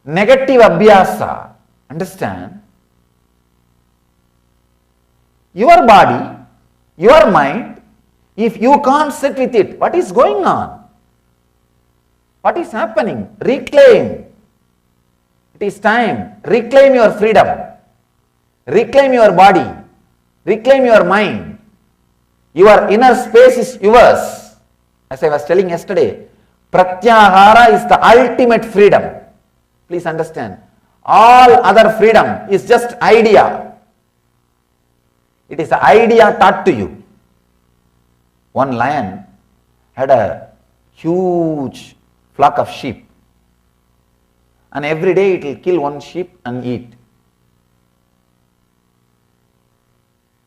Negative abhyasa. Understand? Your body, your mind, if you can't sit with it, what is going on? What is happening? Reclaim. It is time. Reclaim your freedom. Reclaim your body. Reclaim your mind. Your inner space is yours. As I was telling yesterday, Pratyahara is the ultimate freedom. Please understand. All other freedom is just idea. It is an idea taught to you. One lion had a huge flock of sheep, and every day it will kill one sheep and eat.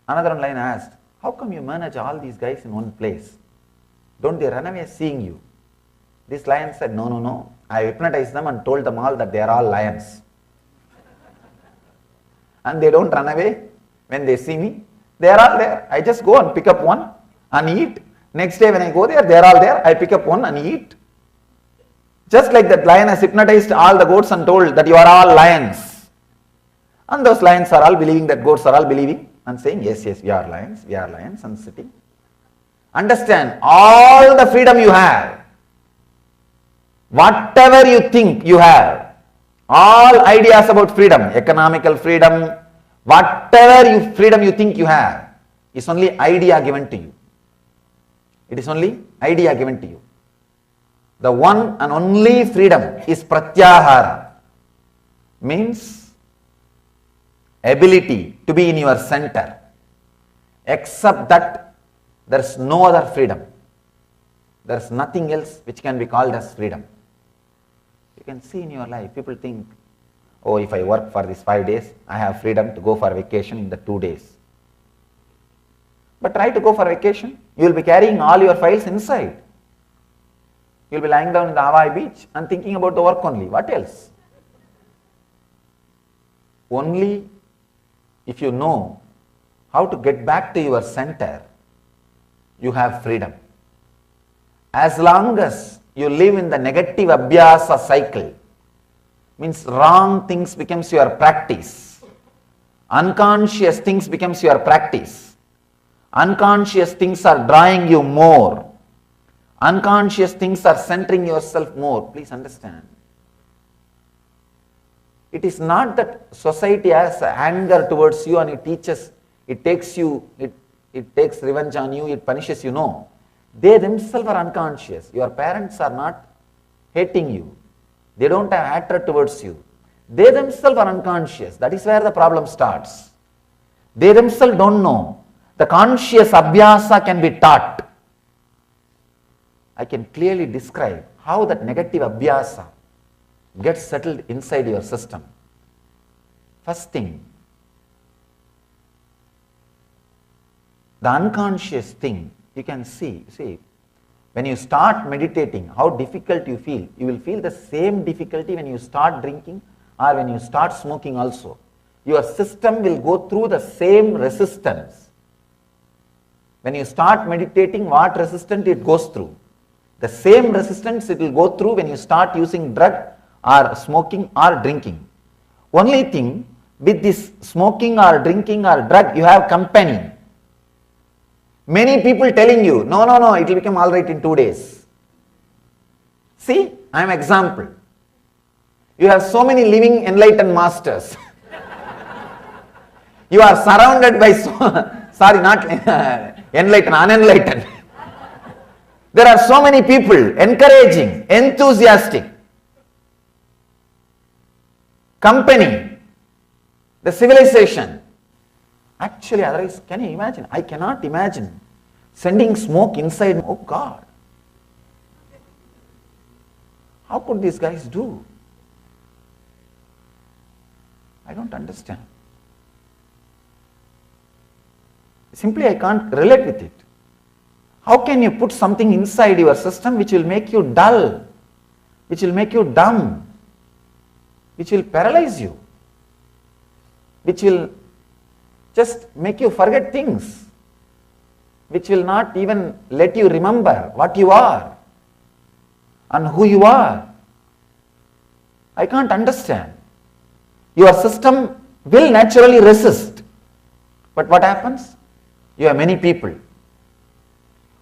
Another lion asked, how come you manage all these guys in one place? Don't they run away seeing you? This lion said, no. I hypnotized them and told them all that they are all lions. And they don't run away when they see me. They are all there. I just go and pick up one and eat. Next day when I go there, they are all there. I pick up one and eat. Just like that lion has hypnotized all the goats and told that you are all lions. And those lions are all believing that goats are all believing and saying, yes, we are lions and sitting. Understand, all the freedom you have, whatever you think you have, all ideas about freedom, economical freedom, whatever freedom you think you have, is only idea given to you. It is only idea given to you. The one and only freedom is pratyahara, means ability to be in your center. Except that, there is no other freedom. There is nothing else which can be called as freedom. You can see in your life, people think, oh, if I work for these 5 days, I have freedom to go for vacation in the 2 days. But try to go for vacation, you will be carrying all your files inside. You will be lying down in the Hawaii beach and thinking about the work only. What else? Only if you know how to get back to your center, you have freedom. As long as you live in the negative abhyasa cycle, means wrong things becomes your practice, unconscious things becomes your practice, unconscious things are drawing you more, unconscious things are centering yourself more. Please understand, it is not that society has anger towards you and it teaches, it takes revenge on you, it punishes you. No, they themselves are unconscious. Your parents are not hating you. They don't have hatred towards you. They themselves are unconscious. That is where the problem starts. They themselves don't know. The conscious abhyasa can be taught. I can clearly describe how that negative abhyasa gets settled inside your system. First thing, the unconscious thing, you can see, when you start meditating, how difficult you feel. You will feel the same difficulty when you start drinking or when you start smoking also. Your system will go through the same resistance. When you start meditating, what resistance it goes through? The same resistance it will go through when you start using drug or smoking or drinking. Only thing, with this smoking or drinking or drug, you have company. Many people telling you, no, it will become all right in 2 days. See, I am example. You have so many living enlightened masters. You are surrounded by, not enlightened, unenlightened. There are so many people encouraging, enthusiastic. Company, the civilization. Actually, otherwise, can you imagine? I cannot imagine sending smoke inside. Oh God. How could these guys do? I don't understand. Simply, I can't relate with it. How can you put something inside your system which will make you dull, which will make you dumb, which will paralyze you, which will just make you forget things, which will not even let you remember what you are and who you are. I can't understand. Your system will naturally resist. But what happens? You have many people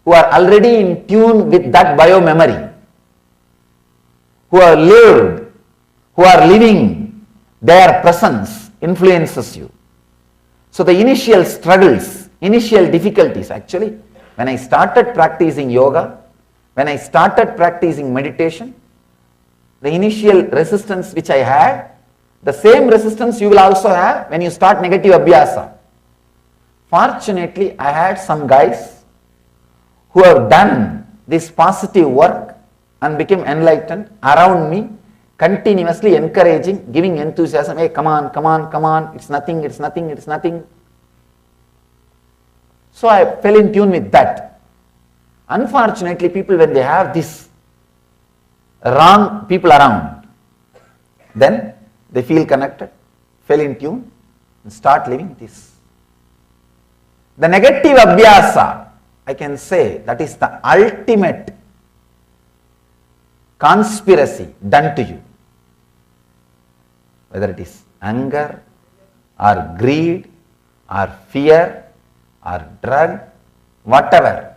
who are already in tune with that bio-memory, who have lived, who are living, their presence influences you. So the initial struggles, initial difficulties, actually, when I started practicing yoga, when I started practicing meditation, the initial resistance which I had, the same resistance you will also have when you start negative abhyasa. Fortunately, I had some guys who have done this positive work and became enlightened around me, continuously encouraging, giving enthusiasm. Hey, come on, come on, come on, it's nothing, it's nothing, it's nothing. So I fell in tune with that. Unfortunately, people, when they have this wrong people around, then they feel connected, fell in tune, and start living this. The negative abhyasa, I can say, that is the ultimate conspiracy done to you. Whether it is anger, or greed, or fear, or drug, whatever.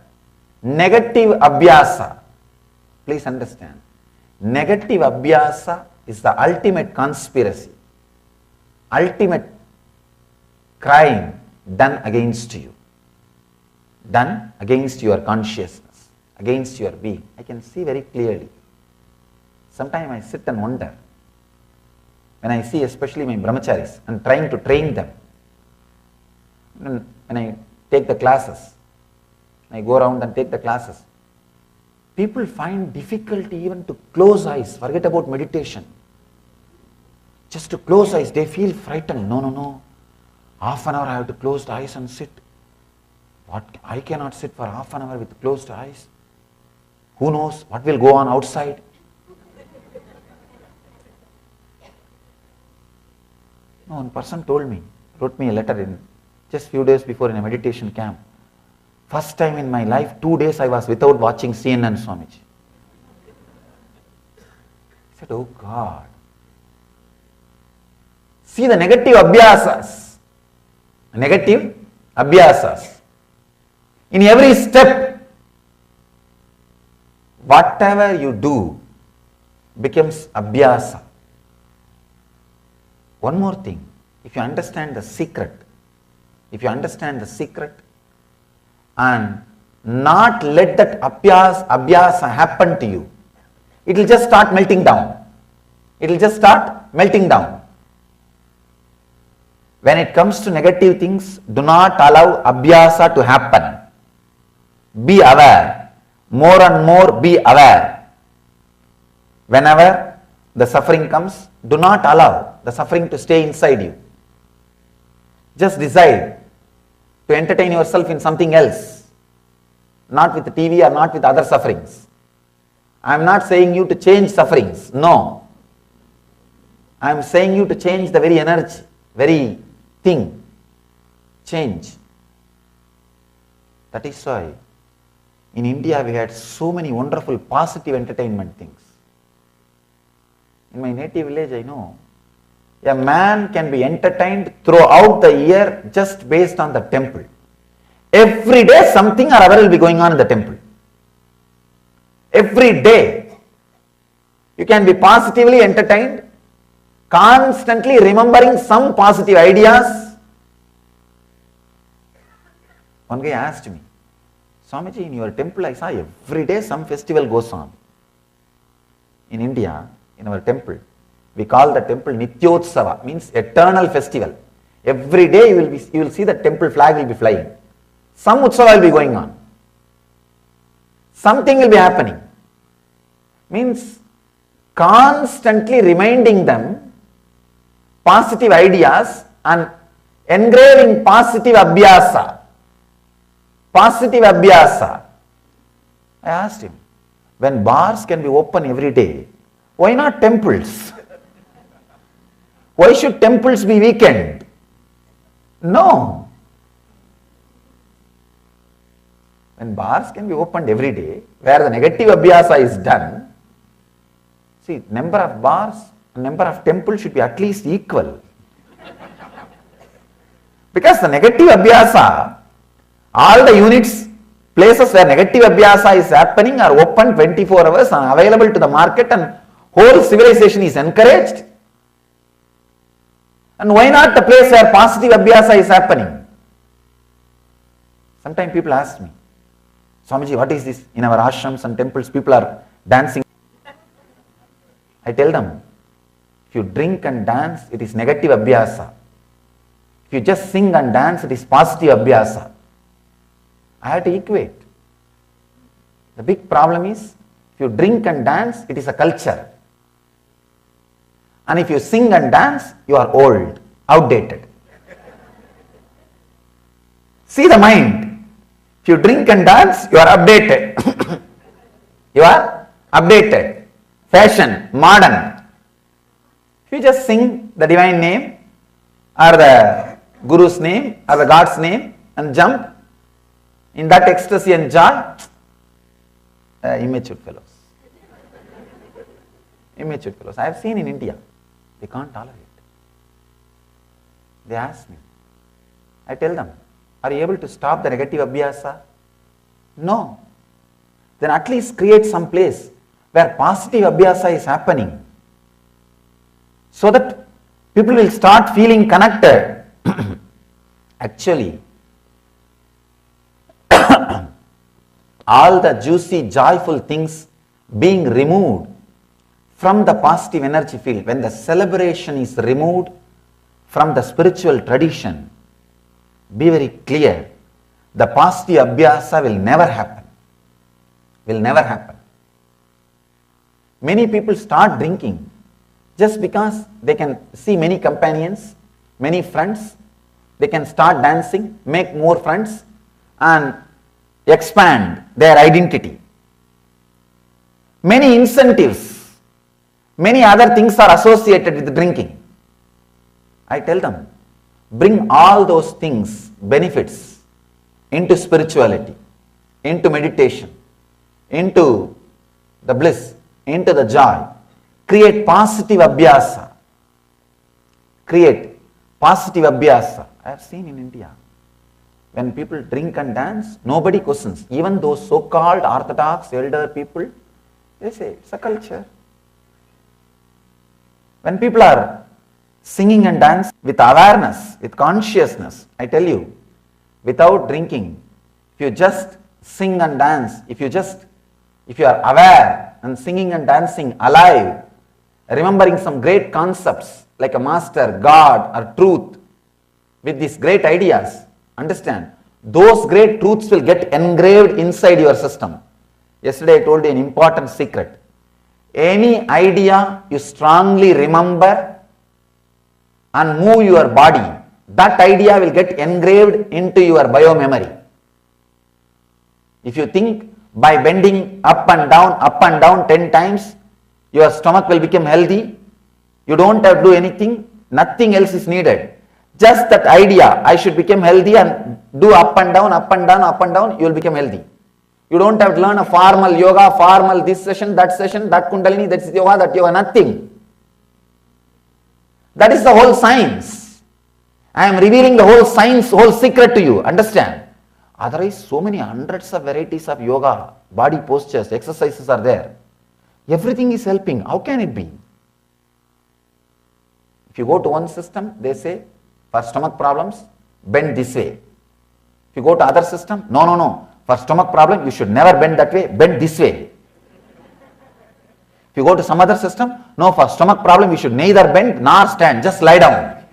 Negative abhyasa, please understand, negative abhyasa is the ultimate conspiracy, ultimate crime done against you, done against your consciousness, against your being. I can see very clearly. Sometimes I sit and wonder, when I see especially my brahmacharis and trying to train them, when I take the classes, I go around and take the classes, people find difficulty even to close eyes, forget about meditation. Just to close eyes, they feel frightened. No, no, no. Half an hour I have to close the eyes and sit. What? I cannot sit for half an hour with closed eyes. Who knows what will go on outside? No, one person told me, wrote me a letter in just few days before in a meditation camp. First time in my life, 2 days I was without watching CNN Swamiji. I said, oh God. See the negative abhyasas. Negative abhyasas. In every step, whatever you do becomes abhyasa. One more thing, if you understand the secret, and not let that abhyasa happen to you, it will just start melting down. It will just start melting down. When it comes to negative things, do not allow abhyasa to happen. Be aware. More and more be aware. Whenever the suffering comes, do not allow the suffering to stay inside you. Just decide to entertain yourself in something else, not with the TV or not with other sufferings. I am not saying you to change sufferings, no. I am saying you to change the very energy, very thing, change. That is why in India we had so many wonderful positive entertainment things. In my native village I know, a man can be entertained throughout the year just based on the temple. Every day something or other will be going on in the temple. Every day you can be positively entertained, constantly remembering some positive ideas. One guy asked me, Swamiji, in your temple I saw every day some festival goes on. In India, in our temple, we call the temple Nityotsava, means eternal festival. Every day you will see the temple flag will be flying. Some utsava will be going on. Something will be happening. Means constantly reminding them positive ideas and engraving positive abhyasa. Positive abhyasa. I asked him, when bars can be open every day, why not temples? Why should temples be weekend? No. When bars can be opened every day, where the negative abhyasa is done, see, number of bars number of temples should be at least equal. Because the negative abhyasa, all the units, places where negative abhyasa is happening are open 24 hours and available to the market, and whole civilization is encouraged. And why not the place where positive abhyasa is happening? Sometimes people ask me, Swamiji, what is this? In our ashrams and temples, people are dancing. I tell them, if you drink and dance, it is negative abhyasa. If you just sing and dance, it is positive abhyasa. I have to equate. The big problem is, if you drink and dance, it is a culture. And if you sing and dance, you are old, outdated. See the mind. If you drink and dance, you are updated. You are updated, fashion, modern. If you just sing the divine name or the Guru's name or the God's name and jump in that ecstasy and joy, immature fellows. Immature fellows. I have seen in India, they can't tolerate. They ask me. I tell them, are you able to stop the negative abhyasa? No. Then at least create some place where positive abhyasa is happening, so that people will start feeling connected. Actually, all the juicy, joyful things being removed from the positive energy field, when the celebration is removed from the spiritual tradition, be very clear, the positive abhyasa will never happen. Will never happen. Many people start drinking just because they can see many companions, many friends. They can start dancing, make more friends, and expand their identity. Many incentives, many other things are associated with drinking. I tell them, bring all those things, benefits, into spirituality, into meditation, into the bliss, into the joy. Create positive abhyasa. Create positive abhyasa. I have seen in India, when people drink and dance, nobody questions. Even those so-called orthodox elder people, they say it's a culture. When people are singing and dancing with awareness, with consciousness, I tell you, without drinking, if you just sing and dance, if you are aware and singing and dancing alive, remembering some great concepts like a master, God or truth, with these great ideas, understand, those great truths will get engraved inside your system. Yesterday I told you an important secret. Any idea you strongly remember and move your body, that idea will get engraved into your biomemory. If you think by bending up and down 10 times, your stomach will become healthy, you don't have to do anything, nothing else is needed. Just that idea, I should become healthy, and do up and down, you will become healthy. You don't have to learn a formal yoga, formal this session, that kundalini, that yoga, nothing. That is the whole science. I am revealing the whole science, whole secret to you, understand? Otherwise, so many hundreds of varieties of yoga, body postures, exercises are there. Everything is helping. How can it be? If you go to one system, they say, for stomach problems, bend this way. If you go to other system, no. For stomach problem, you should never bend that way, bend this way. If you go to some other system, no, for stomach problem, you should neither bend nor stand, just lie down.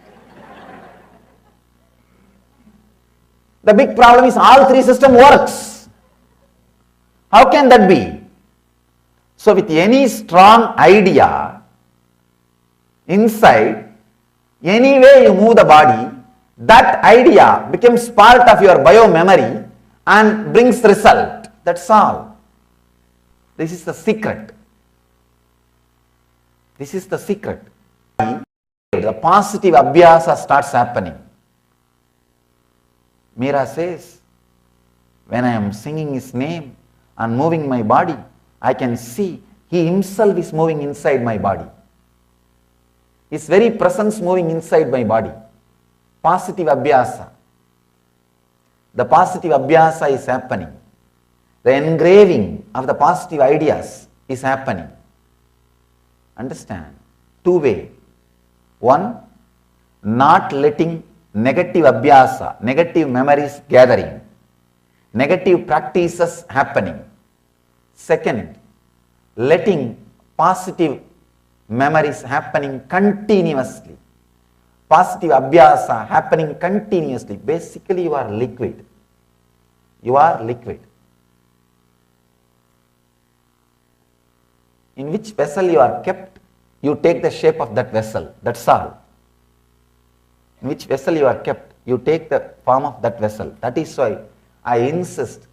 The big problem is all three system works. How can that be? So with any strong idea inside, any way you move the body, that idea becomes part of your biomemory and brings result. That's all. This is the secret. This is the secret. The positive abhyasa starts happening. Meera says, when I am singing his name and moving my body, I can see he himself is moving inside my body. His very presence moving inside my body. Positive abhyasa. The positive abhyasa is happening. The engraving of the positive ideas is happening. Understand? Two way. One, not letting negative abhyasa, negative memories gathering, negative practices happening. Second, letting positive memories happening continuously. Positive abhyasa happening continuously. Basically, you are liquid. You are liquid. In which vessel you are kept, you take the shape of that vessel. That's all. In which vessel you are kept, you take the form of that vessel. That is why I insist,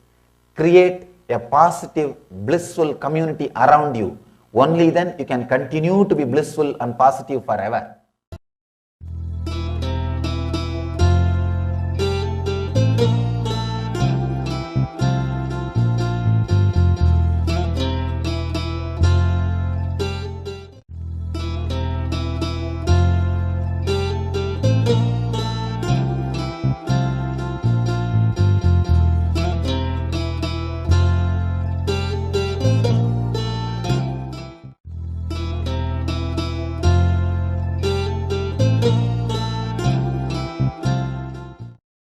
create a positive, blissful community around you. Only then you can continue to be blissful and positive forever.